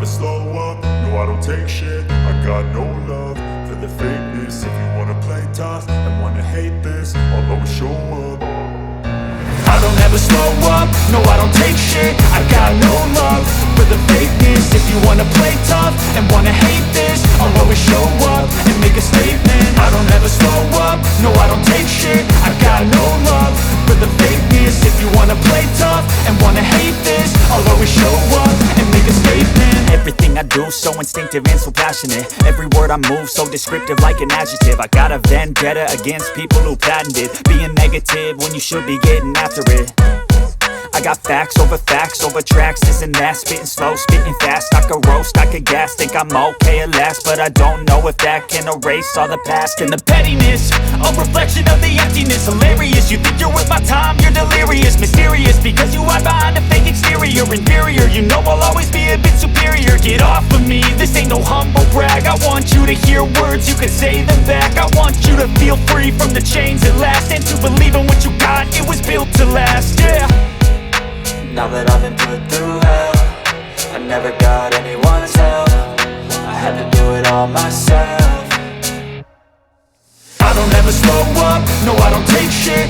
slow up, no I don't take shit. I got no love for the fakeness. If you wanna play tough and wanna hate this, I'll always show up. I don't ever slow up, no I don't take shit. I got no love for the fakeness. If you wanna play tough and wanna hate this, I'll always show up and make a statement. I don't ever slow up, no I don't take shit. I got no love for the fakeness. If you wanna play tough and wanna hate this, I'll always show up and make a statement. Everything I do so instinctive and so passionate. Every word I move so descriptive like an adjective. I got a vendetta against people who patented being negative when you should be getting after it. I got facts over tracks, this and that. Spitting slow, spitting fast, I could roast, I could gas. Think I'm okay at last, but I don't know if that can erase all the past. And the pettiness, a reflection of the emptiness. Hilarious, you think you're worth my time, you're delirious. Mysterious, because you hide behind a fake exterior. Inferior, you know I'll always be a bit superior. Get off of me, this ain't no humble brag. I want you to hear words, you can say them back. I want you to feel free from the chains at last, and to believe in what you got, it was built to last, yeah. Now that I've been put through hell, I never got anyone's help. I had to do it all myself. I don't ever slow up, no I don't take shit.